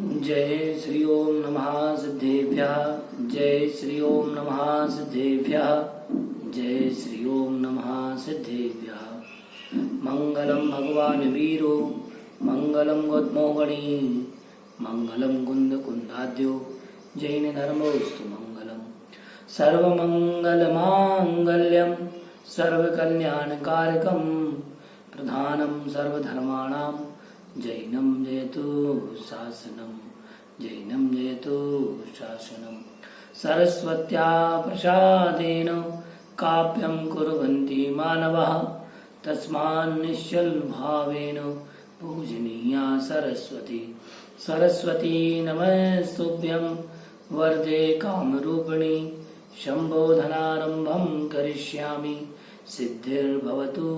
जय श्री ओम नमः सिद्धेभ्यः। जय श्री ओम नमः सिद्धेभ्यः। जय श्री ओम नमः सिद्धेभ्यः। मंगलम भगवान वीरो मंगलम गौतमोगणी मंगलम कुंद कुंदाद्यो जैन धर्मोस्तु मंगलम। सर्वमंगल मांगल्यम सर्वकल्याणकारकम प्रधानम सर्वधर्माणां जैनम जयतु शासनम। जैनम जयतु शासनम। सरस्वत्या प्रसादेन काव्यं कुर्वन्ति मानवः तस्मान् निश्चल भावेन पूजनीया सरस्वती। सरस्वती नमस्तुभ्यं वरदे कामरूपिणी शम्भोधनारम्भं करिष्यामि सिद्धिर्भवतु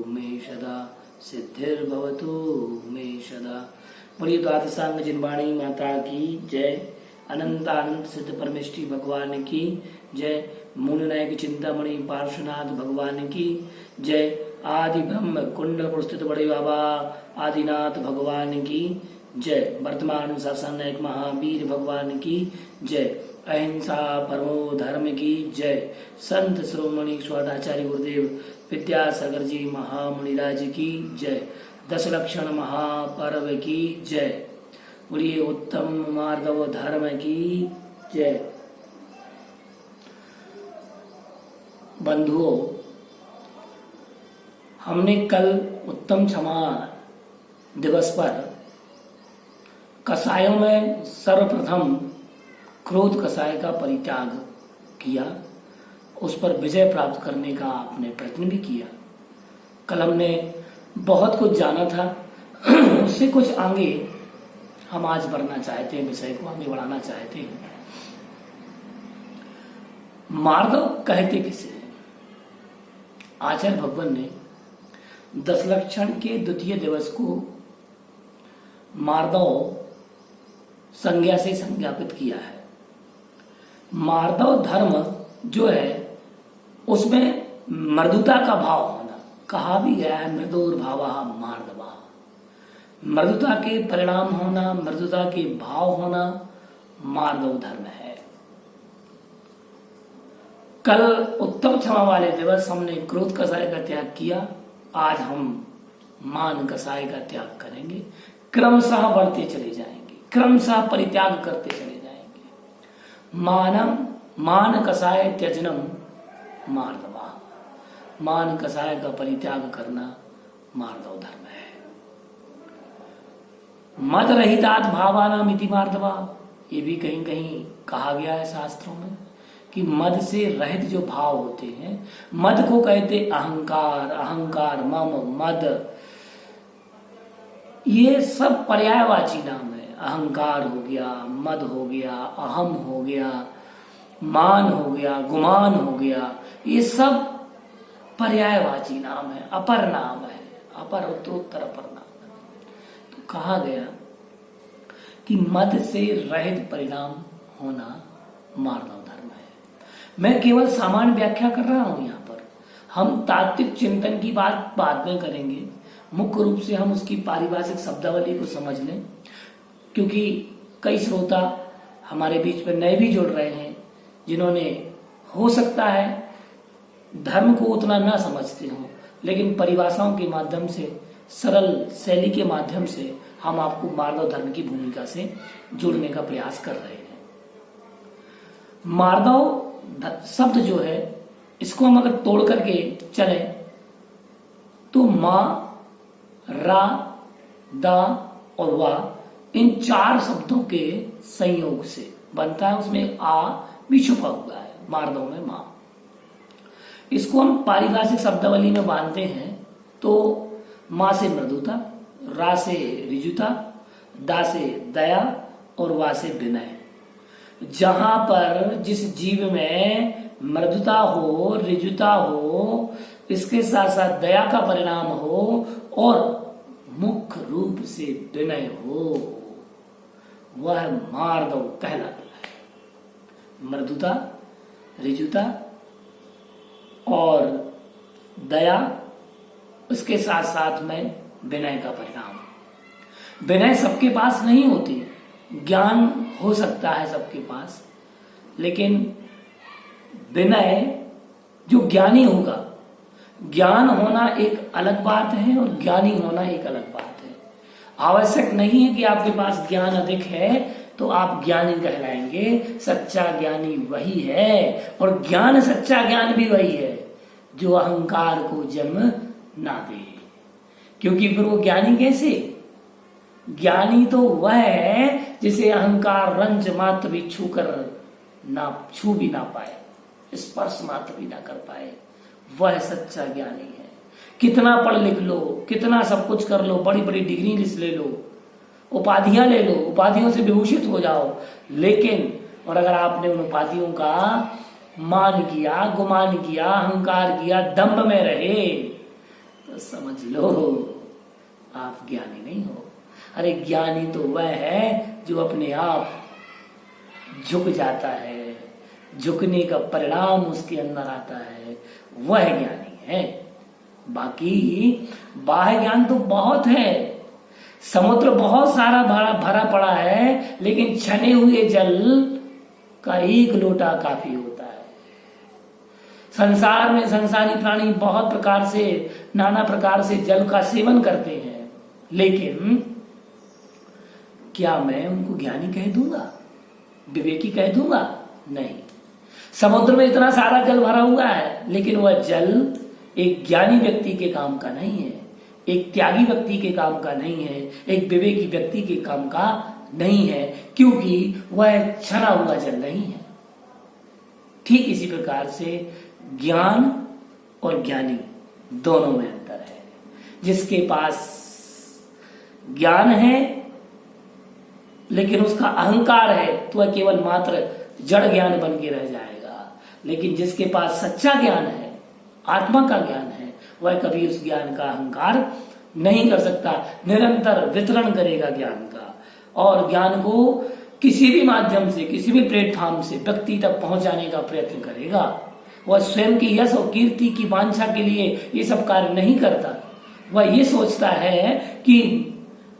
मे सदा। सिद्धिर्भवतु मे सदा। बोलिए द्वादशांग जिनवाणी माता की जय। अनंत आनंद सिद्ध परमेष्टि भगवान की जय। मूलनायक चिंतामणि पार्श्वनाथ भगवान की जय। आदि ब्रह्म कुंडल पुरस्थित बड़े बाबा आदिनाथ भगवान की जय। वर्तमान शासन नायक महावीर भगवान की जय। अहिंसा परमो धर्म की जय। संत श्रोमणि स्वादाचार्य गुरुदेव विद्यासागर जी महामुनिराज की जय। दश लक्षण महापर्व की जय। बोलिए उत्तम मार्गव धर्म की जय। बंधुओं, हमने कल उत्तम क्षमा दिवस पर कसायों में सर्वप्रथम क्रोध कसाय का परित्याग किया, उस पर विजय प्राप्त करने का आपने प्रयत्न भी किया। कल हमने बहुत कुछ जाना था, उससे कुछ आगे हम आज बढ़ना चाहते हैं, विषय को आगे बढ़ाना चाहते हैं। मार्दव कहते किसे? आचार्य भगवान ने दशलक्षण के द्वितीय दिवस को मार्दव संज्ञा से संज्ञापित किया है। मार्दव धर्म जो है उसमें मृदुता का भाव होना कहा भी गया है। मृदुर्भावः मार्दवः, मृदुता के परिणाम होना, मृदुता के भाव होना मार्दव धर्म है। कल उत्तम क्षमा वाले दिवस हमने क्रोध कसाय का त्याग किया, आज हम मान कसाय का त्याग करेंगे। क्रमशः बढ़ते चले जाएंगे, क्रमशः परित्याग करते चले जाएंगे। मान कसाय त्यजनम मार्दवा। मान कसाय का परित्याग करना मार्दव धर्म है। मद रहितात् भावानाम इति मार्दवा। ये भी कहीं कहीं कहा गया है शास्त्रों में कि मद से रहित जो भाव होते हैं, मद को कहते अहंकार, अहंकार मम मद, ये सब पर्यायवाची नाम है। अहंकार हो गया, मद हो गया, अहम हो गया, मान हो गया, गुमान हो गया, ये सब पर्यायवाची नाम है, अपर नाम है, अपर उत्तरोत्तर अपर नाम है। तो कहा गया कि मद से रहित परिणाम होना मार्दव धर्म है। मैं केवल सामान्य व्याख्या कर रहा हूं। यहाँ पर हम तात्विक चिंतन की बात बाद में करेंगे। मुख्य रूप से हम उसकी पारिभाषिक शब्दावली को समझ लें, क्योंकि कई श्रोता हमारे बीच में नए भी जुड़ रहे हैं, जिन्होंने हो सकता है धर्म को उतना ना समझते हो, लेकिन परिभाषाओं के माध्यम से, सरल शैली के माध्यम से हम आपको मार्दव धर्म की भूमिका से जुड़ने का प्रयास कर रहे हैं। मार्दव शब्द जो है, इसको हम अगर तोड़ करके चले तो मा, रा, दा और वा, इन चार शब्दों के संयोग से बनता है। उसमें आ भी छुपा हुआ है, मार्दव में मां। इसको हम पारिभाषिक शब्दावली में बांधते हैं तो मां से मृदुता, रा से ऋजुता, दा से दया और वा से विनय। जहां पर जिस जीव में मृदुता हो, ऋजुता हो, इसके साथ साथ दया का परिणाम हो और मुख्य रूप से विनय हो, वह मार्दव कहलाता है। मृदुता, ऋजुता और दया, उसके साथ साथ में विनय का परिणाम। विनय सबके पास नहीं होती, ज्ञान हो सकता है सबके पास, लेकिन विनय जो ज्ञानी होगा, ज्ञान होना एक अलग बात है और ज्ञानी होना एक अलग बात है। आवश्यक नहीं है कि आपके पास ज्ञान अधिक है तो आप ज्ञानी कहलाएंगे। सच्चा ज्ञानी वही है, और ज्ञान सच्चा ज्ञान भी वही है जो अहंकार को जन्म ना दे। क्योंकि फिर वो ज्ञानी कैसे? ज्ञानी तो वह है जिसे अहंकार रंज मात्र भी छू भी ना पाए, स्पर्श मात्र भी ना कर पाए, वह सच्चा ज्ञानी है। कितना पढ़ लिख लो, कितना सब कुछ कर लो, बड़ी बड़ी डिग्री ले लो, उपाधियां ले लो, उपाधियों से विभूषित हो जाओ, लेकिन और अगर आपने उन उपाधियों का मान किया, गुमान किया, अहंकार किया, दंभ में रहे, तो समझ लो आप ज्ञानी नहीं हो। अरे ज्ञानी तो वह है जो अपने आप झुक जाता है, झुकने का परिणाम उसके अंदर आता है, वह ज्ञानी है। बाकी बाह्य ज्ञान तो बहुत है, समुद्र बहुत सारा भरा पड़ा है, लेकिन छने हुए जल का एक लोटा काफी होता है। संसार में संसारी प्राणी बहुत प्रकार से, नाना प्रकार से जल का सेवन करते हैं, लेकिन क्या मैं उनको ज्ञानी कह दूंगा, विवेकी कह दूंगा? नहीं। समुद्र में इतना सारा जल भरा हुआ है, लेकिन वह जल एक ज्ञानी व्यक्ति के काम का नहीं है, एक त्यागी व्यक्ति के काम का नहीं है, एक विवेकी व्यक्ति के काम का नहीं है, क्योंकि वह छना हुआ जल नहीं है। ठीक इसी प्रकार से ज्ञान और ज्ञानी दोनों में अंतर है। जिसके पास ज्ञान है लेकिन उसका अहंकार है तो वह केवल मात्र जड़ ज्ञान बन के रह जाएगा, लेकिन जिसके पास सच्चा ज्ञान है, आत्मा का ज्ञान है, वह कभी उस ज्ञान का अहंकार नहीं कर सकता, निरंतर वितरण करेगा ज्ञान का, और ज्ञान को किसी भी माध्यम से, किसी भी प्लेटफॉर्म से व्यक्ति तक पहुंचाने का प्रयत्न करेगा। वह स्वयं की यश और कीर्ति की वांछा के लिए ये सब कार्य नहीं करता। वह ये सोचता है कि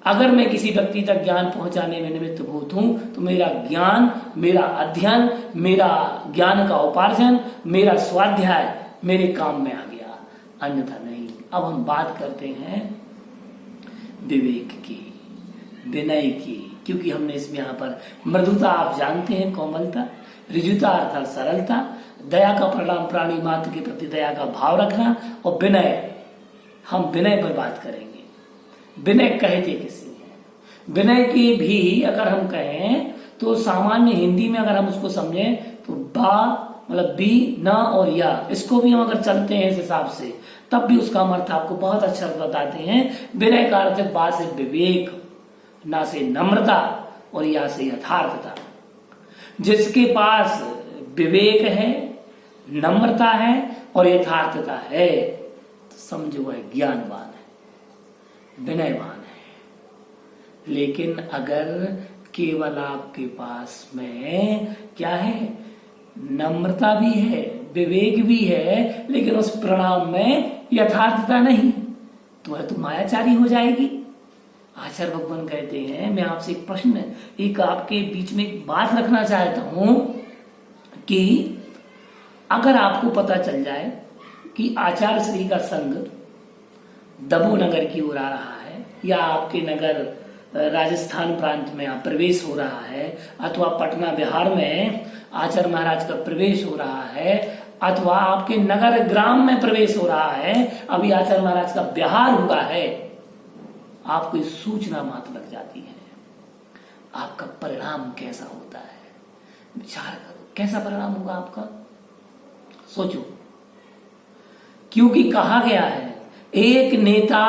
अगर मैं किसी व्यक्ति तक ज्ञान पहुंचाने में निमित्तभूत हूं तो मेरा ज्ञान, मेरा अध्ययन, मेरा ज्ञान का उपार्जन, मेरा स्वाध्याय मेरे काम में आ गया, अन्यथा नहीं। अब हम बात करते हैं विवेक की, विनय की, क्योंकि हमने इसमें यहाँ पर मृदुता, आप जानते हैं, कोमलता, ऋजुता अर्थात सरलता, दया का परिणाम प्राणी मात्र के प्रति दया का भाव रखना, और विनय, हम विनय पर बात करेंगे। विनय कहते किसी है? विनय की भी अगर हम कहें तो सामान्य हिंदी में अगर हम उसको समझें तो बा मतलब बी, न और या, इसको भी हम अगर चलते हैं इस हिसाब से तब भी उसका अर्थ आपको बहुत अच्छा बताते हैं। विनय का अर्थ है बा से विवेक, ना से नम्रता और या से यथार्थता। जिसके पास विवेक है, नम्रता है और यथार्थता है तो समझो वह ज्ञानवान है, विनयवान है। लेकिन अगर केवल आपके पास में क्या है, नम्रता भी है, विवेक भी है, लेकिन उस परिणाम में यथार्थता नहीं, तो वह तो मायाचारी हो जाएगी। आचार्य भगवान कहते हैं, मैं आपसे एक प्रश्न, एक आपके बीच में एक बात रखना चाहता हूं कि अगर आपको पता चल जाए कि आचार्य श्री का संग दमोह नगर की ओर आ रहा है, या आपके नगर राजस्थान प्रांत में आप प्रवेश हो रहा है, अथवा पटना बिहार में आचार्य महाराज का प्रवेश हो रहा है, अथवा आपके नगर ग्राम में प्रवेश हो रहा है, अभी आचार्य महाराज का बिहार हुआ है, आपको सूचना मात्र लग जाती है, आपका परिणाम कैसा होता है? विचार करो, कैसा परिणाम होगा आपका, सोचो। क्योंकि कहा गया है एक नेता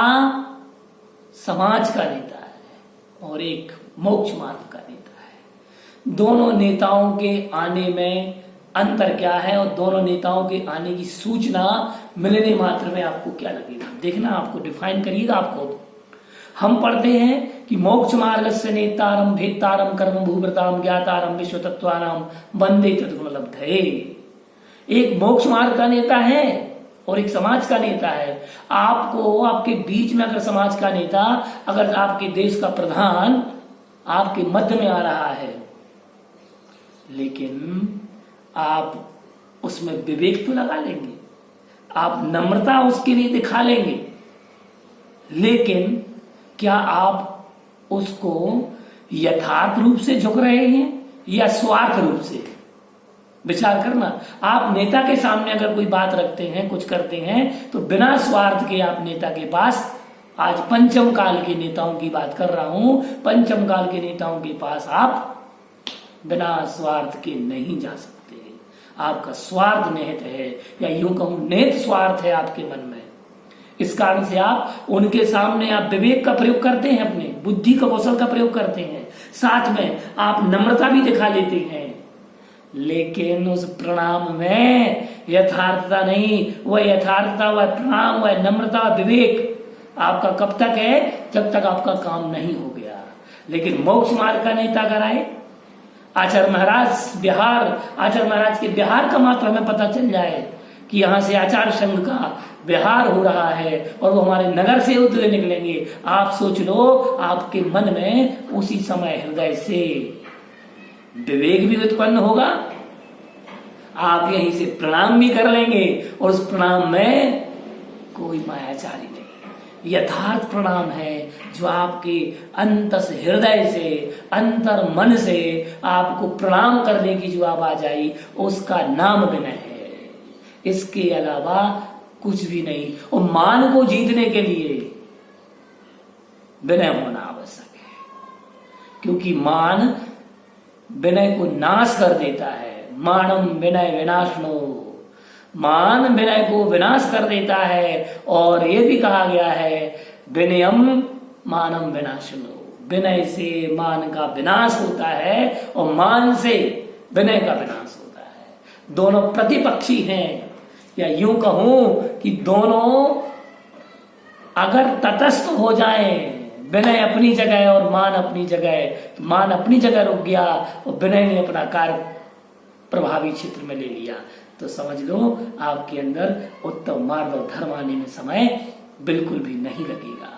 समाज का नेता है और एक मोक्ष मार्ग का नेता है। दोनों नेताओं के आने में अंतर क्या है, और दोनों नेताओं के आने की सूचना मिलने मात्र में आपको क्या लगेगा, देखना, आपको डिफाइन करिएगा। आपको हम पढ़ते हैं कि मोक्ष मार्ग से नेतारम भेत्तारम कर्म भूव्रताम ज्ञातारम विश्व तत्वानाम वंदे तद्गुण लब्धये। एक मोक्ष मार्ग का नेता है और एक समाज का नेता है। आपको आपके बीच में अगर समाज का नेता, अगर आपके देश का प्रधान आपके मध्य में आ रहा है, लेकिन आप उसमें विवेक तो लगा लेंगे, आप नम्रता उसके लिए दिखा लेंगे, लेकिन क्या आप उसको यथार्थ रूप से झुक रहे हैं या स्वार्थ रूप से? विचार करना। आप नेता के सामने अगर कोई बात रखते हैं, कुछ करते हैं, तो बिना स्वार्थ के आप नेता के पास, आज पंचम काल के नेताओं की बात कर रहा हूं, पंचम काल के नेताओं के पास आप बिना स्वार्थ के नहीं जा सकते। आपका स्वार्थ निहित है, या यूं कहूं निहित स्वार्थ है आपके मन में। इस कारण से आप उनके सामने आप विवेक का प्रयोग करते हैं, अपने बुद्धि का कौशल का प्रयोग करते हैं, साथ में आप नम्रता भी दिखा लेते हैं, लेकिन उस प्रणाम में यथार्थता नहीं। वह यथार्थता, वह प्रणाम, वह नम्रता, विवेक आपका कब तक है? जब तक आपका काम नहीं हो गया। लेकिन मोक्ष मार्ग का नेता अगर आए, आचार्य महाराज बिहार, आचार्य महाराज के बिहार का मात्र हमें पता चल जाए कि यहाँ से आचार्य संघ का बिहार हो रहा है और वो हमारे नगर से उतरे निकलेंगे, आप सोच लो आपके मन में उसी समय हृदय से विवेक भी उत्पन्न होगा, आप यहीं से प्रणाम भी कर लेंगे, और उस प्रणाम में कोई मायाचारी नहीं, यथार्थ प्रणाम है जो आपके अंतस हृदय से, अंतर मन से आपको प्रणाम करने की जो आवाज आई, उसका नाम विनय है। इसके अलावा कुछ भी नहीं। और मान को जीतने के लिए विनय होना आवश्यक है, क्योंकि मान विनय को नाश कर देता है। मानम विनय विनाशनो, मान विनय को विनाश कर देता है। और ये भी कहा गया है विनयम मानम विनाशनो, विनय से मान का विनाश होता है और मान से विनय का विनाश होता है। दोनों प्रतिपक्षी हैं, या यूं कहूं कि दोनों अगर तटस्थ हो जाएं, विनय अपनी जगह और मान अपनी जगह, तो मान अपनी जगह रुक गया और विनय ने अपना कार्य प्रभावी क्षेत्र में ले लिया, तो समझ लो आपके अंदर उत्तम मार्ग और धर्म आने में समय बिल्कुल भी नहीं लगेगा।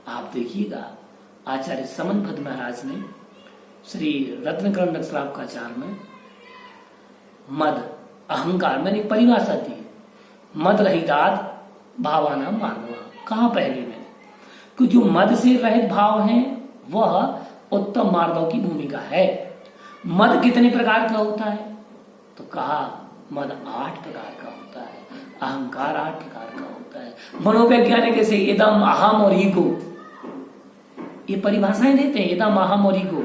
आप देखिएगा आचार्य समनभद्र महाराज ने श्री रत्नकर्ण श्रावकाचार्य में मद अहंकार मैंने परिभाषा दी, मद रहितात् भावाना मानवा। कहा पहले में कि जो मद से रहित भाव हैं वह उत्तम मार्गों की भूमिका है। मद कितने प्रकार का होता है? तो कहा मद 8 प्रकार का होता है, अहंकार 8 प्रकार का होता है। मनोवैज्ञानिक ऐसे इदम अहम और ईगो ये परिभाषाएं देते हैं, इदम अहम और ईगो।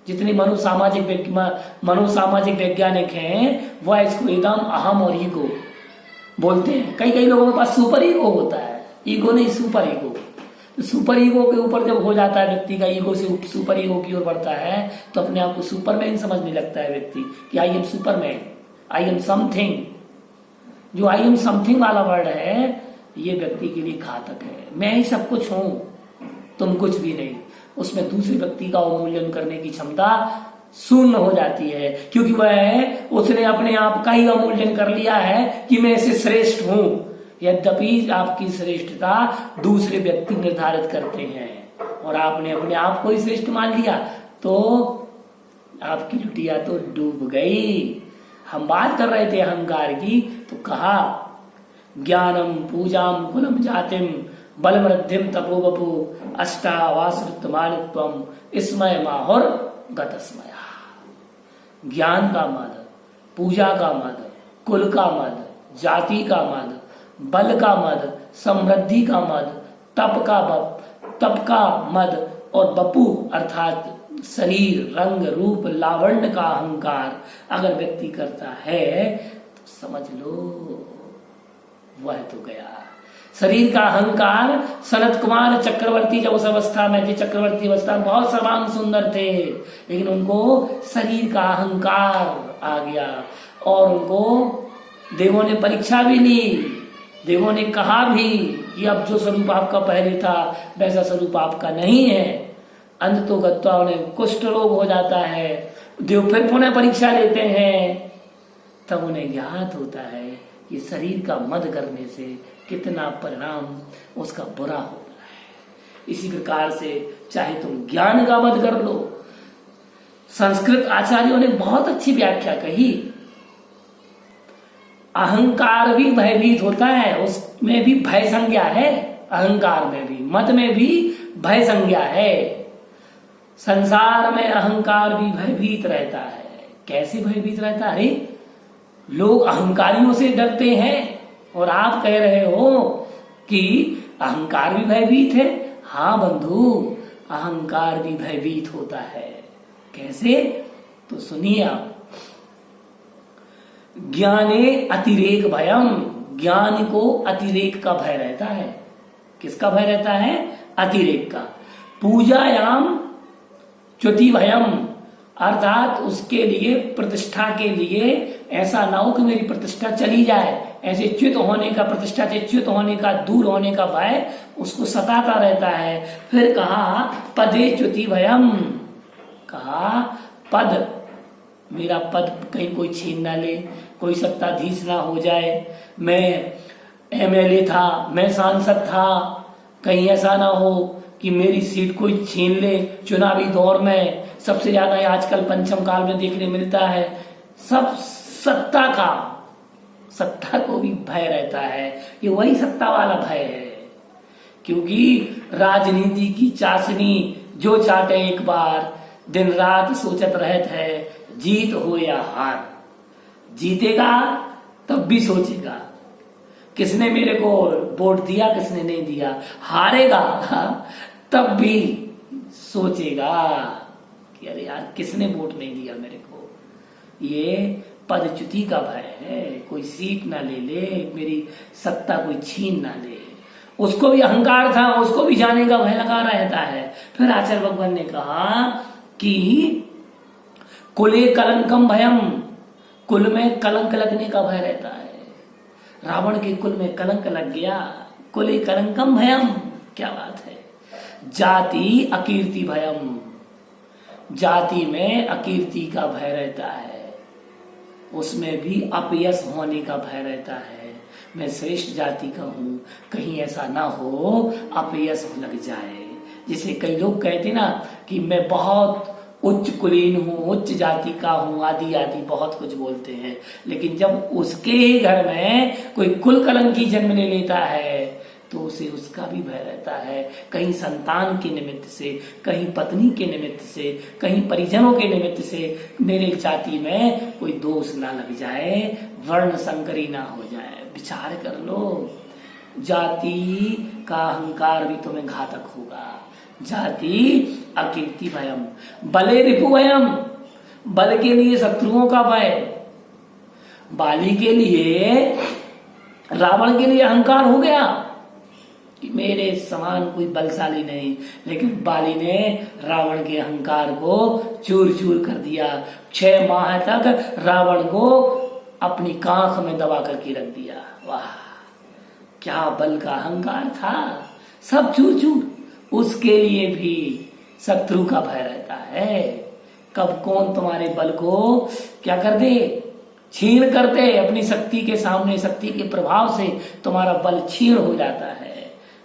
जितने मनोसामाजिक वैज्ञानिक हैं वह इसको इदम अहम और ईगो बोलते हैं। कई लोगों के पास सुपर ईगो होता है, ईगो नहीं सुपर ईगो। सुपर ईगो के ऊपर जब हो जाता है व्यक्ति का, ईगो से सुपर ईगो की ओर बढ़ता है, तो अपने आप को सुपरमैन समझने लगता है व्यक्ति कि I am Superman, I am something. जो आई एम समथिंग वाला वर्ड है ये व्यक्ति के लिए घातक है। मैं ही सब कुछ हूं, तुम कुछ भी नहीं। उसमें दूसरे व्यक्ति का अवमूल्यन करने की क्षमता शून्य हो जाती है, क्योंकि उसने अपने आप का ही अवमूल्यन कर लिया है कि मैं इससे श्रेष्ठ हूं। यद्यपि आपकी श्रेष्ठता दूसरे व्यक्ति निर्धारित करते हैं और आपने अपने आप को ही श्रेष्ठ मान लिया तो आपकी लुटिया तो डूब गई। हम बात कर रहे थे अहंकार की, तो कहा ज्ञानम पूजाम कुलम जातिम बलमृद्धिम तपोवपु अष्टावासृतमानित्वम इसमय माहुर गतस्मया। ज्ञान का मद, पूजा का मद, कुल का मद, जाति का मद, बल का मद, समृद्धि का मद, तप का मद और बपु अर्थात शरीर, रंग, रूप, लावण्य का अहंकार अगर व्यक्ति करता है तो समझ लो वह तो गया। शरीर का अहंकार सनत कुमार चक्रवर्ती जब उस अवस्था में थे, चक्रवर्ती अवस्था में बहुत सर्वांग सुंदर थे, लेकिन उनको शरीर का अहंकार आ गया और उनको देवों ने परीक्षा भी ली। देवों ने कहा भी कि अब जो स्वरूप आपका पहले था वैसा स्वरूप आपका नहीं है। अंत तो गत्वा उन्हें कुष्ठ रोग हो जाता है। देव फिर पुनः परीक्षा लेते हैं, तब उन्हें ज्ञात होता है कि शरीर का मद करने से कितना परिणाम उसका बुरा होता है। इसी प्रकार से चाहे तुम ज्ञान का वध कर लो। संस्कृत आचार्यों ने बहुत अच्छी व्याख्या कही। अहंकार भी भयभीत होता है, उसमें भी भय संज्ञा है। अहंकार में भी, मत में भी भय संज्ञा है। संसार में अहंकार भी भयभीत रहता है। कैसे भयभीत रहता है? लोग अहंकारियों से डरते हैं और आप कह रहे हो कि अहंकार भी भयभीत है। हाँ बंधु, अहंकार भी भयभीत होता है। कैसे? तो सुनिए आप। ज्ञाने अतिरेक भयम, ज्ञान को अतिरेक का भय रहता है। किसका भय रहता है? अतिरेक का। पूजायाम च्युति भयम, अर्थात उसके लिए, प्रतिष्ठा के लिए ऐसा ना हो कि मेरी प्रतिष्ठा चली जाए, ऐसे च्युत होने का, प्रतिष्ठा से च्युत होने का, दूर होने का भय उसको सताता रहता है। फिर कहा पदे च्युति भयम, कहा पद, मेरा पद कहीं कोई छीन ना ले, कोई सत्ताधीश ना हो जाए। मैं एमएलए था, मैं सांसद था, कहीं ऐसा ना हो कि मेरी सीट कोई छीन ले। चुनावी दौर में सबसे ज्यादा आजकल पंचम काल में देखने मिलता है, सब सत्ता का, सत्ता को भी भय रहता है। ये वही सत्ता वाला भय है, क्योंकि राजनीति की चाशनी जो चाटे एक बार, दिन रात सोचत रहत है जीत हो या हार। जीतेगा तब भी सोचेगा किसने मेरे को वोट दिया, किसने नहीं दिया। हारेगा तब भी सोचेगा कि अरे यार किसने वोट नहीं दिया मेरे को। ये पदच्युति का भय है, कोई सीट ना ले ले, मेरी सत्ता कोई छीन ना ले। उसको भी अहंकार था, उसको भी जाने का भय लगा रहता है। फिर आचार्य भगवान ने कहा कि कुले कलंकम भयम, कुल में कलंक लगने का भय रहता है। रावण के कुल में कलंक लग गया, कुले कलंकम भयम, क्या बात है। जाति अकीर्ति भयम, जाति में अकीर्ति का भय रहता है, उसमें भी अपयश होने का भय रहता है। मैं श्रेष्ठ जाति का हूं, कहीं ऐसा ना हो अपयश लग जाए। जिसे कई लोग कहते ना कि मैं बहुत उच्च कुलीन हूं, उच्च जाति का हूं, आदि आदि बहुत कुछ बोलते हैं। लेकिन जब उसके ही घर में कोई कुल कलंकी जन्म ले लेता है तो उसे उसका भी भय रहता है। कहीं संतान के निमित्त से, कहीं पत्नी के निमित्त से, कहीं परिजनों के निमित्त से मेरे जाति में कोई दोष ना लग जाए, वर्ण संकरी ना हो जाए। विचार कर लो, जाति का अहंकार भी तुम्हें घातक होगा। जाति अकीर्ति भयम, बले रिपु भयम, बल के लिए शत्रुओं का भय। बाली के लिए, रावण के लिए अहंकार हो गया कि मेरे समान कोई बलशाली नहीं, लेकिन बाली ने रावण के अहंकार को चूर चूर कर दिया। 6 माह तक रावण को अपनी कांख में दबा करके रख दिया। वाह, क्या बल का अहंकार था, सब चूर चूर। उसके लिए भी शत्रु का भय रहता है। कब कौन तुम्हारे बल को क्या कर दे, छीन कर दे। अपनी शक्ति के सामने, शक्ति के प्रभाव से तुम्हारा बल छीन हो जाता है।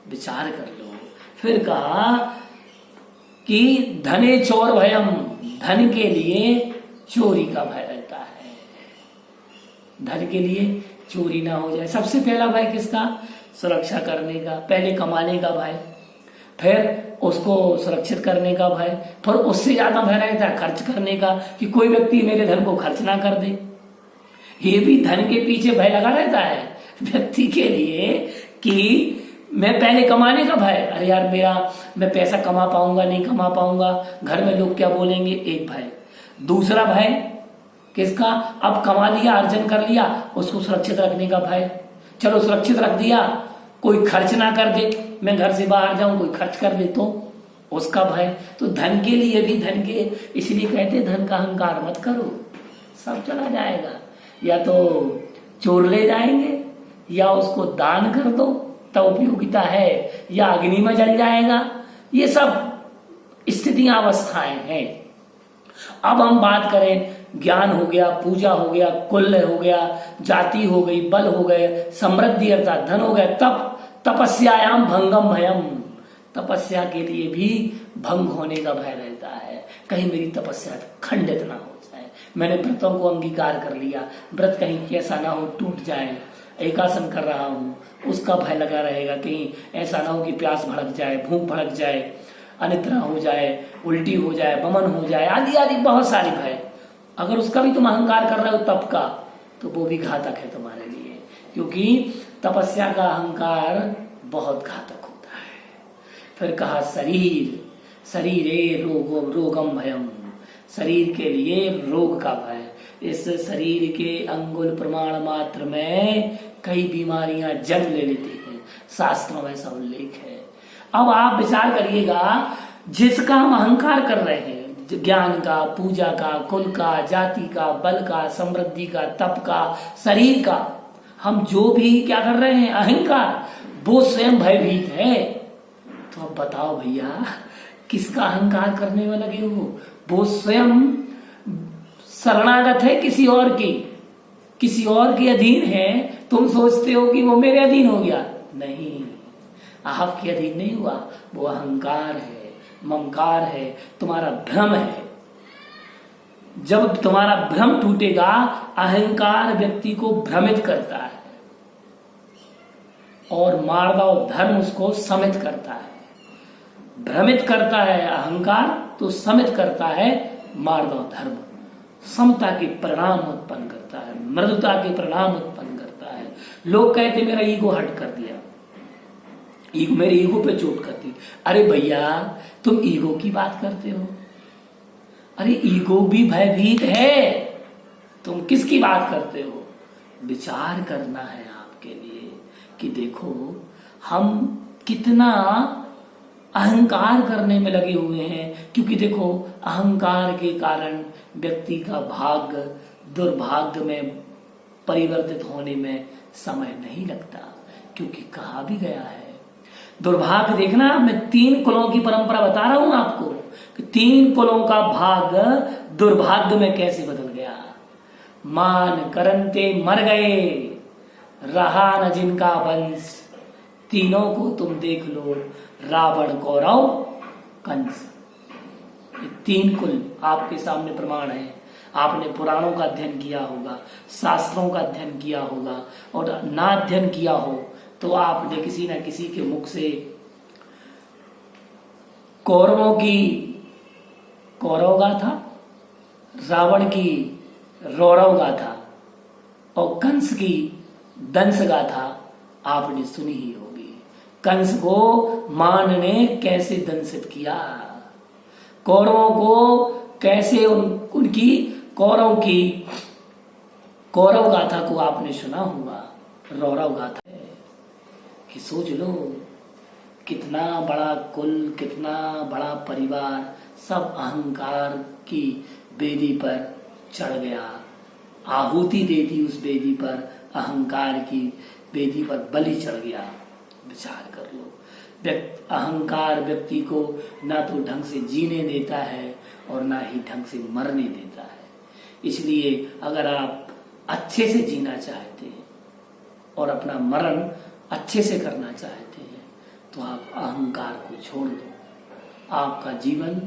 विचार कर लो। फिर कहा कि धने चोर भयम, धन के लिए चोरी का भय रहता है। धन के लिए चोरी ना हो जाए। सबसे पहला भय किसका? सुरक्षा करने का, पहले कमाने का भय, फिर उसको सुरक्षित करने का भय, फिर उससे ज्यादा भय रहता है खर्च करने का कि कोई व्यक्ति मेरे धन को खर्च ना कर दे। ये भी धन के पीछे भय लगा रहता है व्यक्ति के लिए कि मैं पहले कमाने का भय, अरे यार मैं पैसा कमा पाऊंगा नहीं कमा पाऊंगा, घर में लोग क्या बोलेंगे, एक भय। दूसरा भय किसका? अब कमा लिया, अर्जन कर लिया, उसको सुरक्षित रखने का भय। चलो सुरक्षित रख दिया, कोई खर्च ना कर दे, मैं घर से बाहर जाऊं कोई खर्च कर दे तो उसका भय। तो धन के लिए भी, धन के इसलिए कहते धन का अहंकार मत करो, सब चला जाएगा। या तो चोर ले जाएंगे, या उसको दान कर दो तब उपयोगिता है, या अग्नि में जल जाएगा। ये सब स्थितियां, अवस्थाएं हैं। अब हम बात करें, ज्ञान हो गया, पूजा हो गया, कुल हो गया, जाति हो गई, बल हो गए, समृद्धि अर्थात धन हो गया। तब तपस्यायाम भंगम भयम, तपस्या के लिए भी भंग होने का भय रहता है, कहीं मेरी तपस्या खंडित ना हो जाए। मैंने व्रतों को अंगीकार कर लिया, व्रत कहीं कैसा ना हो टूट जाए, एकासन कर रहा हूँ उसका भय लगा रहेगा, कहीं ऐसा ना हो कि प्यास भड़क जाए, भूख भड़क जाए, अनिद्रा हो जाए, उल्टी हो जाए, वमन हो जाए, आदि आदि बहुत सारी भय। अगर उसका भी तुम अहंकार कर रहे हो तप का, तो वो भी घातक है तुम्हारे लिए, क्योंकि तपस्या का अहंकार बहुत घातक होता है। फिर कहा शरीर, शरीरे रोगम भयम, शरीर के लिए रोग का भय। इस शरीर के अंगुल प्रमाण मात्र में कई बीमारियां जन्म ले लेती हैं, शास्त्रों में ऐसा उल्लेख है। अब आप विचार करिएगा, जिसका हम अहंकार कर रहे हैं, ज्ञान का, पूजा का, कुल का, जाति का, बल का, समृद्धि का, तप का, शरीर का, हम जो भी क्या कर रहे हैं अहंकार, वो स्वयं भयभीत है। तो अब बताओ भैया, किसका अहंकार करने में लगे हो? वो स्वयं शरणागत है किसी और की, किसी और के अधीन है। तुम सोचते हो कि वो मेरे अधीन हो गया, नहीं, आपके अधीन नहीं हुआ, वो अहंकार है, ममकार है, तुम्हारा भ्रम है। जब तुम्हारा भ्रम टूटेगा, अहंकार व्यक्ति को भ्रमित करता है और मार्दव धर्म उसको समित करता है। भ्रमित करता है अहंकार, तो समित करता है मार्दव धर्म, समता के परिणाम उत्पन्न करता है, मृदुता के परिणाम उत्पन्न करता है। लोग कहते मेरा ईगो हट कर दिया, ईगो, मेरे ईगो पे चोट कर दी। अरे भैया, तुम ईगो की बात करते हो? अरे ईगो भी भयभीत है, तुम किसकी बात करते हो? विचार करना है आपके लिए कि देखो हम कितना अहंकार करने में लगे हुए हैं। क्योंकि देखो, अहंकार के कारण व्यक्ति का भाग्य दुर्भाग्य में परिवर्तित होने में समय नहीं लगता, क्योंकि कहा भी गया है, दुर्भाग्य देखना, मैं 3 कुलों की परंपरा बता रहा हूं आपको कि 3 कुलों का भाग्य दुर्भाग्य में कैसे बदल गया। मान करंते मर गए, रहा न जिनका वंश, तीनों को तुम देख लो, रावण, कौरव, कंस। ये 3 कुल आपके सामने प्रमाण है। आपने पुराणों का अध्ययन किया होगा, शास्त्रों का अध्ययन किया होगा, और ना अध्ययन किया हो तो आपने किसी न किसी के मुख से कौरवों की कौरव गाथा, रावण की रौरव गाथा और कंस की दंस गाथा आपने सुनी ही होगी। कंस को मान ने कैसे दंसित किया, कौरवों को कैसे उनकी कौरव की कौरव गाथा को आपने सुना होगा, रौरव गाथा है कि सोच लो कितना बड़ा कुल, कितना बड़ा परिवार सब अहंकार की वेदी पर चढ़ गया, आहुति दे दी उस वेदी पर, अहंकार की वेदी पर बलि चढ़ गया। विचार कर लो, अहंकार व्यक्ति को ना तो ढंग से जीने देता है और ना ही ढंग से मरने देता है। इसलिए अगर आप अच्छे से जीना चाहते हैं और अपना मरण अच्छे से करना चाहते हैं, तो आप अहंकार को छोड़ दो। आपका जीवन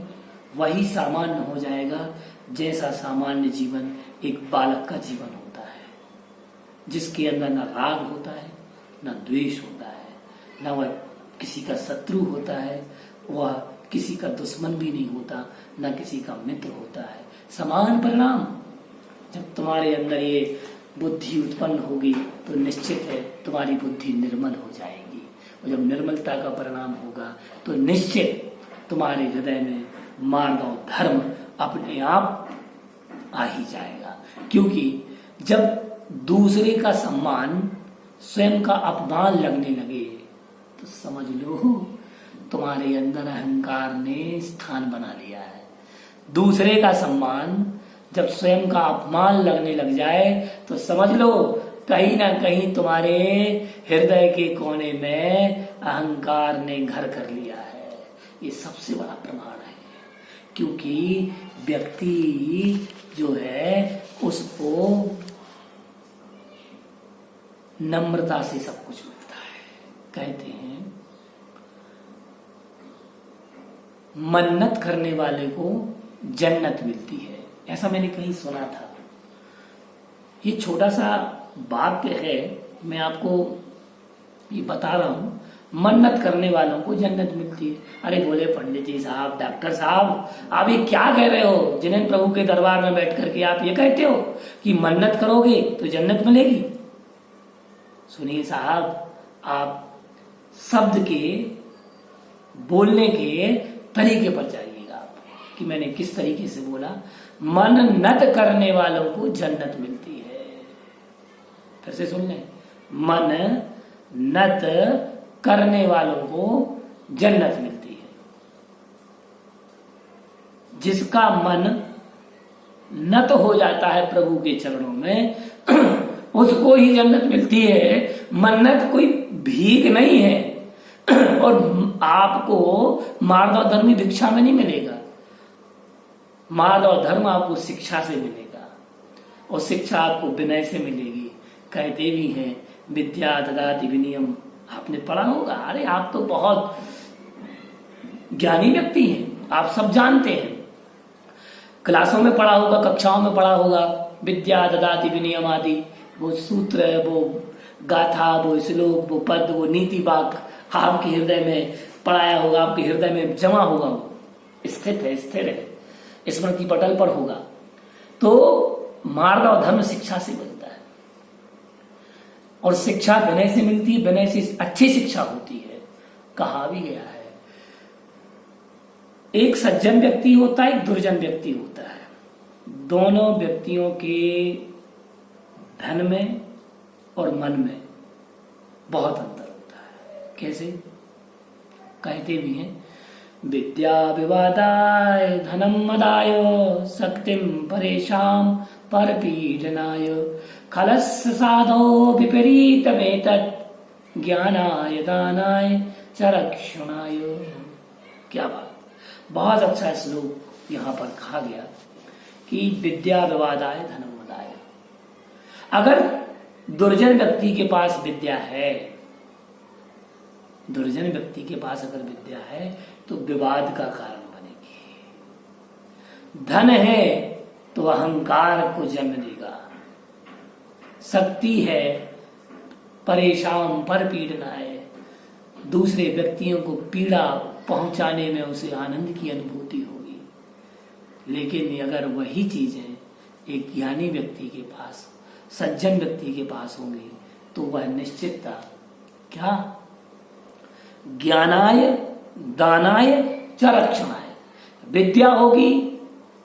वही सामान्य हो जाएगा जैसा सामान्य जीवन एक बालक का जीवन होता है, जिसके अंदर न राग होता है, न द्वेष होता है, न वह किसी का शत्रु होता है, वह किसी का दुश्मन भी नहीं होता, न किसी का मित्र होता है। समान परिणाम। जब तुम्हारे अंदर ये बुद्धि उत्पन्न होगी तो निश्चित है तुम्हारी बुद्धि निर्मल हो जाएगी, और जब निर्मलता का परिणाम होगा तो निश्चित तुम्हारे हृदय में मानव धर्म अपने आप आ ही जाएगा। क्योंकि जब दूसरे का सम्मान स्वयं का अपमान लगने लगे तो समझ लो तुम्हारे अंदर अहंकार ने स्थान बना लिया है। दूसरे का सम्मान जब स्वयं का अपमान लगने लग जाए तो समझ लो कहीं ना कहीं तुम्हारे हृदय के कोने में अहंकार ने घर कर लिया है। ये सबसे बड़ा प्रमाण है, क्योंकि व्यक्ति जो है उसको नम्रता से सब कुछ मिलता है। कहते हैं मन्नत करने वाले को जन्नत मिलती है। ऐसा मैंने कहीं सुना था। ये छोटा सा वाक्य है, मैं आपको ये बता रहा हूं, मन्नत करने वालों को जन्नत मिलती है। अरे बोले पंडित जी साहब, डॉक्टर साहब, आप ये क्या कह रहे हो? जिनेन प्रभु के दरबार में बैठ करके आप ये कहते हो कि मन्नत करोगे तो जन्नत मिलेगी। सुनिए साहब, आप शब्द के बोलने के तरीके पर जाइएगा आप, कि मैंने किस तरीके से बोला। मन्नत करने वालों को जन्नत मिलती है। फिर से सुन लें, मन्नत करने वालों को जन्नत मिलती है। जिसका मन नत हो जाता है प्रभु के चरणों में, उसको ही जन्नत मिलती है। मन्नत कोई भीख नहीं है, और आपको मार्दव धर्मी भिक्षा में नहीं मिलेगा। मार्दव धर्म आपको शिक्षा से मिलेगा, और शिक्षा आपको विनय से मिलेगी। कहते भी हैं विद्या ददाति विनयम, आपने पढ़ा होगा। अरे आप तो बहुत ज्ञानी व्यक्ति हैं, आप सब जानते हैं, क्लासों में पढ़ा होगा, कक्षाओं में पढ़ा होगा। विद्या ददाति विनयम आदि वो सूत्र, वो गाथा, वो श्लोक, वो पद, वो नीति वाक्य आपके हृदय में पढ़ाया होगा, आपके हृदय में जमा होगा, वो स्थित है, स्थिर है, स्मृति पटल पर होगा। तो मार्दव धर्म शिक्षा से मिलता है, और शिक्षा विनय से मिलती है, विनय से अच्छी शिक्षा होती है। कहा भी गया है, एक सज्जन व्यक्ति होता है, एक दुर्जन व्यक्ति होता है। दोनों व्यक्तियों के धन में और मन में बहुत अंतर होता है। कैसे? कहते भी हैं विद्या विवादाय धनम मदाय शक्तिम परेशान परपीडनाय खलस्य साधो विपरीतमेतत् ज्ञानाय दानाय चरक्षुणाय। क्या बात, बहुत अच्छा श्लोक यहाँ पर कहा गया कि विद्या विवादाय धनम मदाय। अगर दुर्जन व्यक्ति के पास विद्या है, दुर्जन व्यक्ति के पास अगर विद्या है तो विवाद का कारण बनेगी। धन है तो अहंकार को जन्म देगा, शक्ति है परेशान पर पीड़ना है, दूसरे व्यक्तियों को पीड़ा पहुंचाने में उसे आनंद की अनुभूति होगी। लेकिन अगर वही चीजें एक ज्ञानी व्यक्ति के पास, सज्जन व्यक्ति के पास होंगी, तो वह निश्चितता क्या, ज्ञानाय दानाय च रक्षणाय। विद्या होगी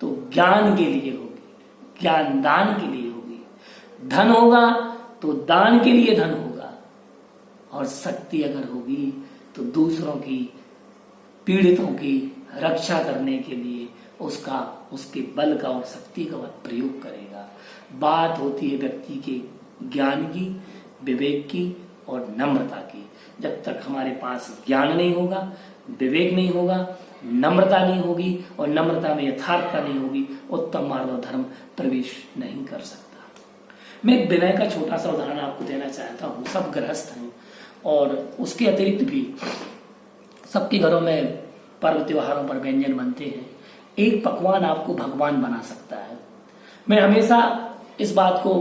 तो ज्ञान के लिए होगी, ज्ञान दान के लिए होगी। धन होगा तो दान के लिए धन होगा, और शक्ति अगर होगी तो दूसरों की, पीड़ितों की रक्षा करने के लिए उसके बल का और शक्ति का प्रयोग करेगा। बात होती है व्यक्ति के ज्ञान की, विवेक की और नम्रता की। जब तक हमारे पास ज्ञान नहीं होगा, विवेक नहीं होगा, नम्रता नहीं होगी, और नम्रता में यथार्थता नहीं होगी, उत्तम मार्ग धर्म प्रवेश नहीं कर सकता। मैं विनय का छोटा सा उदाहरण आपको देना चाहता हूँ। सब गृहस्थ हैं, और उसके अतिरिक्त भी सबके घरों में पर्व त्योहारों पर व्यंजन बनते हैं। एक पकवान आपको भगवान बना सकता है। मैं हमेशा इस बात को,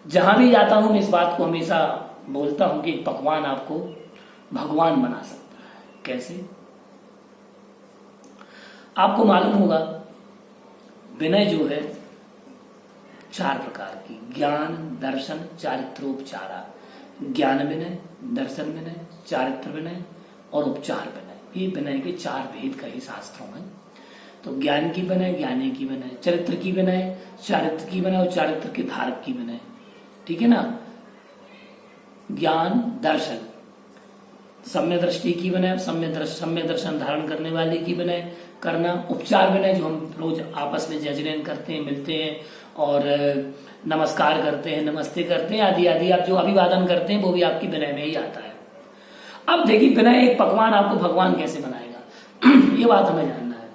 जहां भी जाता हूं, मैं इस बात को हमेशा बोलता हूं कि एक पकवान आपको भगवान बना सकता है। कैसे? आपको मालूम होगा विनय जो है 4 प्रकार की, ज्ञान, दर्शन, चारित्रोपचारा। ज्ञान विनय, दर्शन विनय, चारित्र विनय और उपचार विनय। ये विनय के 4 भेद कहे शास्त्रों में। तो ज्ञान की विनय, ज्ञानी की विनय, चरित्र की विनय, चारित्र की विनय, और चारित्र के धारक की विनय। ठीक है ना? ज्ञान, दर्शन, सम्य दृष्टि की विनय, सम्य दर्शन धारण करने वाले की विनय करना। उपचार विनय जो हम रोज आपस में जजनेन करते हैं, मिलते हैं और नमस्कार करते हैं, नमस्ते करते हैं, आदि आदि आप जो अभिवादन करते हैं, वो भी आपकी विनय में ही आता है। अब देखिए, विनय एक पकवान आपको भगवान कैसे बनाएगा ये बात हमें जानना है।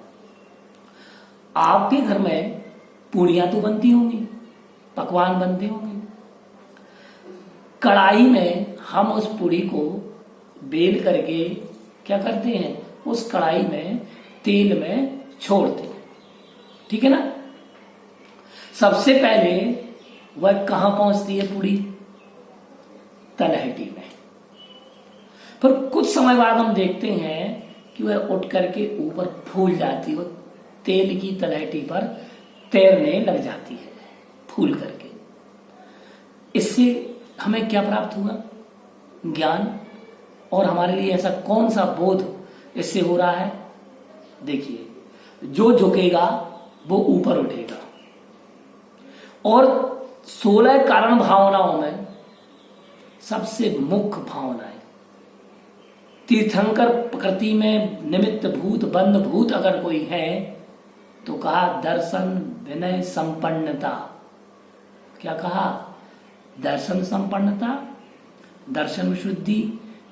आपके घर में पूड़ियां तो बनती होंगी, पकवान बनते होंगे। कढ़ाई में हम उस पूड़ी को बेल करके क्या करते हैं, उस कढ़ाई में तेल में छोड़ते। ठीक है ना। सबसे पहले वह कहां पहुंचती है पूरी? तलहटी में। पर कुछ समय बाद हम देखते हैं कि वह उठ करके ऊपर फूल जाती है, तेल की तलहटी पर तैरने लग जाती है फूल करके। इससे हमें क्या प्राप्त हुआ? ज्ञान। और हमारे लिए ऐसा कौन सा बोध इससे हो रहा है? देखिए, जो झुकेगा वो ऊपर उठेगा। और 16 कारण भावनाओं में सबसे मुख्य भावना है तीर्थंकर प्रकृति में निमित्त भूत बंध भूत अगर कोई है तो कहा दर्शन विनय संपन्नता। क्या कहा? दर्शन संपन्नता, दर्शन शुद्धि,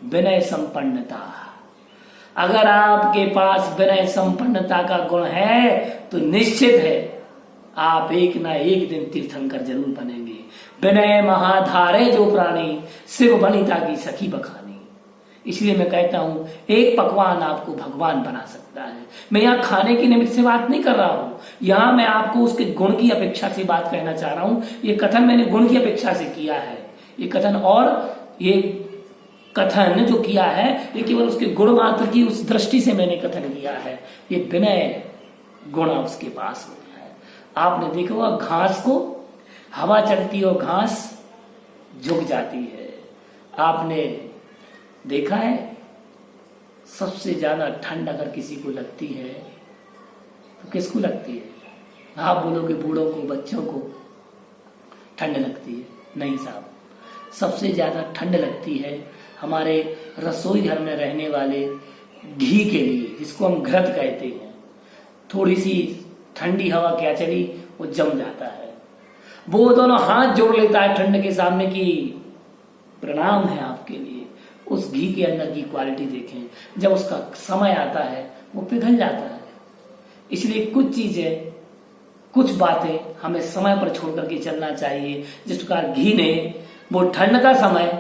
विनय संपन्नता। अगर आपके पास विनय संपन्नता का गुण है तो निश्चित है आप एक ना एक दिन तीर्थंकर जरूर बनेंगे। विनय महाधारे जो प्राणी, शिव वनिता की सखी बखानी। इसलिए मैं कहता हूं एक पकवान आपको भगवान बना सकता है। मैं यहाँ खाने की निमित्त से बात नहीं कर रहा हूं, यहाँ मैं आपको उसके गुण की अपेक्षा से बात कहना चाह रहा हूं। ये कथन मैंने गुण की अपेक्षा से किया है ये कथन, और ये कथन जो किया है ये केवल उसके गुण मात्र की उस दृष्टि से मैंने कथन किया है। ये विनय गुण उसके पास होता है। आपने देखा होगा घास को हवा चलती है और घास झुक जाती है। आपने देखा है सबसे ज्यादा ठंड अगर किसी को लगती है तो किसको लगती है? आप बोलोगे बूढ़ों को, बच्चों को ठंड लगती है। नहीं साहब, सबसे ज्यादा ठंड लगती है हमारे रसोई घर में रहने वाले घी के लिए, जिसको हम घृत कहते हैं। थोड़ी सी ठंडी हवा क्या चली वो जम जाता है। वो दोनों हाथ जोड़ लेता है ठंड के सामने की प्रणाम है आपके लिए। उस घी के अंदर की क्वालिटी देखें, जब उसका समय आता है वो पिघल जाता है। इसलिए कुछ चीजें, कुछ बातें हमें समय पर छोड़ करके चलना चाहिए। जिस प्रकार घी ने वो ठंड का समय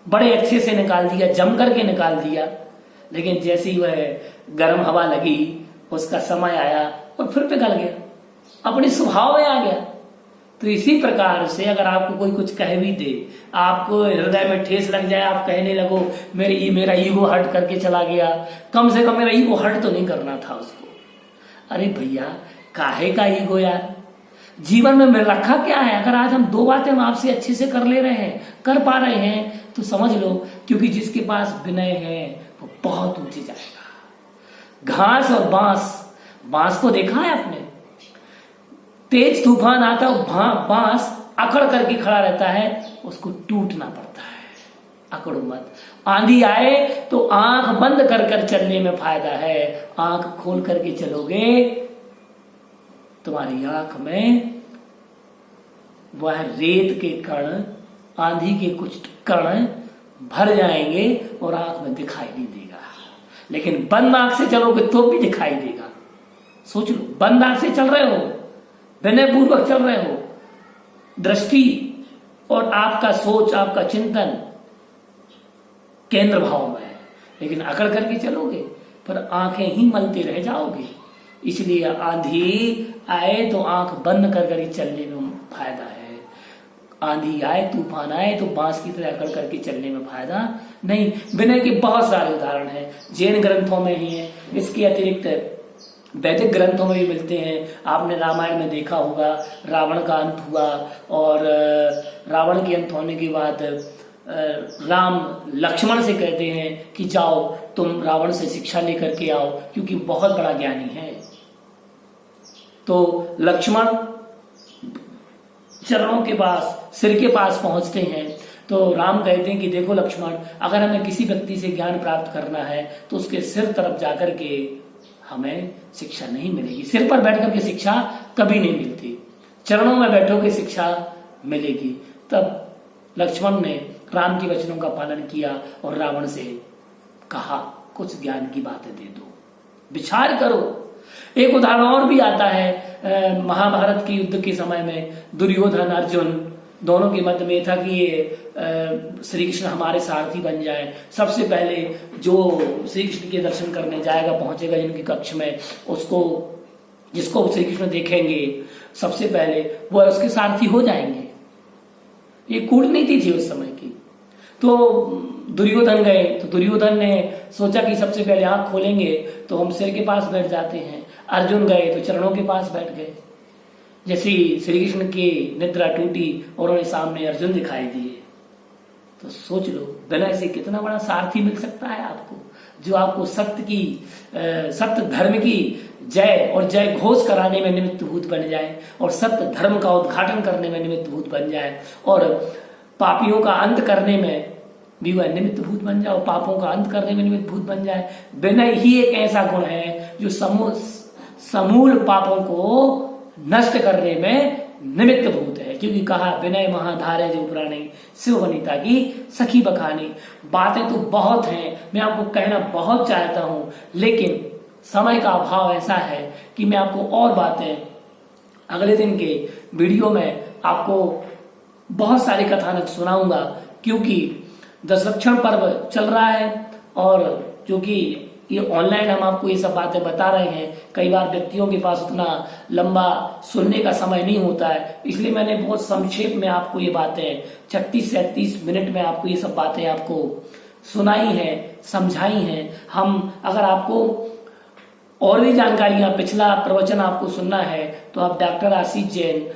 बड़े अच्छे से निकाल दिया, जम करके निकाल दिया, लेकिन जैसे ही वह गर्म हवा लगी उसका समय आया और फिर पिघल गया, अपने स्वभाव में आ गया। तो इसी प्रकार से अगर आपको कोई कुछ कह भी दे, आपको हृदय में ठेस लग जाए, आप कहने लगो मेरा ईगो हर्ट करके चला गया, कम से कम मेरा ईगो हर्ट तो नहीं करना था उसको। अरे भैया, काहे का ईगो यार? जीवन में मेरा रखा क्या है? अगर आज हम दो बातें हम आपसे अच्छे से कर ले रहे हैं, कर पा रहे हैं, तो समझ लो क्योंकि जिसके पास विनय है वो बहुत ऊंचे जाएगा। घास और बांस को देखा है आपने? तेज तूफान आता है, बांस अकड़ करके खड़ा रहता है, उसको टूटना पड़ता है। अकड़ो मत। आंधी आए तो आंख बंद कर कर चलने में फायदा है। आंख खोल करके चलोगे तुम्हारी आंख में वह रेत के कण, आंधी के कुछ कण भर जाएंगे और आंख में दिखाई नहीं देगा। लेकिन बंद आंख से चलोगे तो भी दिखाई देगा। सोच लो, बंद आंख से चल रहे हो, विनय पूर्वक चल रहे हो, दृष्टि और आपका सोच, आपका चिंतन केंद्र भाव में है, लेकिन अकड़ करके चलोगे पर आंखें ही मलते रह जाओगे। इसलिए आंधी आए तो आंख बंद कर कर चलने में फायदा है। आंधी आए, तूफान आए तो बांस की तरह अकड़ करके चलने में फायदा नहीं। विनय के बहुत सारे उदाहरण हैं, जैन ग्रंथों में ही है, इसके अतिरिक्त वैदिक ग्रंथों में भी मिलते हैं। आपने रामायण में देखा होगा, रावण का अंत हुआ और रावण के अंत होने के बाद राम लक्ष्मण से कहते हैं कि जाओ तुम रावण से शिक्षा लेकर के आओ, क्योंकि बहुत बड़ा ज्ञानी है। तो लक्ष्मण चरणों के पास, सिर के पास पहुंचते हैं तो राम कहते हैं कि देखो लक्ष्मण, अगर हमें किसी व्यक्ति से ज्ञान प्राप्त करना है तो उसके सिर तरफ जाकर के हमें शिक्षा नहीं मिलेगी। सिर पर बैठ करके शिक्षा कभी नहीं मिलती, चरणों में बैठोगे शिक्षा मिलेगी। तब लक्ष्मण ने राम के वचनों का पालन किया और रावण से कहा कुछ ज्ञान की बातें दे दो, विचार करो। एक उदाहरण और भी आता है महाभारत के युद्ध के समय में दुर्योधन अर्जुन दोनों के मध्य में था कि ये श्री कृष्ण हमारे सारथी बन जाए। सबसे पहले जो श्री कृष्ण के दर्शन करने जाएगा, पहुंचेगा जिनकी कक्ष में, उसको जिसको श्री कृष्ण देखेंगे सबसे पहले वो उसके सारथी हो जाएंगे। ये कूटनीति थी उस समय की। तो दुर्योधन गए तो दुर्योधन ने सोचा कि सबसे पहले आंख खोलेंगे तो हम सिर के पास बैठ जाते हैं। अर्जुन गए तो चरणों के पास बैठ गए। जैसे ही श्री कृष्ण की निद्रा टूटी और उन्हें सामने अर्जुन दिखाई दिए। तो सोच लो बिना से कितना बड़ा सारथी मिल सकता है आपको, जो आपको सत्य धर्म की जय और जय घोष कराने में निमित्त भूत बन जाए, और सत्य धर्म का उद्घाटन करने में निमित्त भूत बन जाए, और पापियों का अंत करने में भी वह निमित्त भूत बन जाए, और पापों का अंत करने में निमित्त भूत बन जाए। विनय ही एक ऐसा गुण है जो समूल पापों को नष्ट करने में निमित्त भूत है। क्योंकि कहा विनय महाधारे जो पुराने शिव वनिता की सखी बखानी। बातें तो बहुत हैं, मैं आपको कहना बहुत चाहता हूं, लेकिन समय का अभाव ऐसा है कि मैं आपको और बातें अगले दिन के वीडियो में आपको बहुत सारे कथानक सुनाऊंगा। क्योंकि दशलक्षण पर्व चल रहा है, और जो कि ये ऑनलाइन हम आपको ये सब बातें बता रहे हैं, कई बार व्यक्तियों के पास उतना लंबा सुनने का समय नहीं होता है, इसलिए मैंने बहुत संक्षेप में आपको ये बातें 36 से 38 मिनट में आपको ये सब बातें आपको सुनाई हैं, समझाई हैं। हम अगर आपको और भी जानकारियां, पिछला प्रवचन आपको सुनना है तो आप डॉक्टर आशीष जैन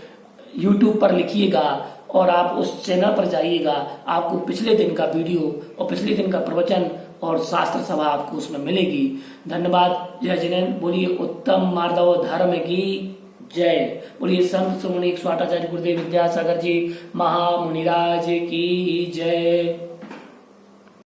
यूट्यूब पर लिखिएगा और आप उस चैनल पर जाइएगा। आपको पिछले दिन का वीडियो और पिछले दिन का प्रवचन और शास्त्र सभा आपको उसमें मिलेगी। धन्यवाद। जय जिनेन्द्र। बोलिए उत्तम माधव धर्म की जय। बोलिए संत सुमुनि स्वाटाचार्य गुरुदेव विद्यासागर जी महामुनिराज की जय।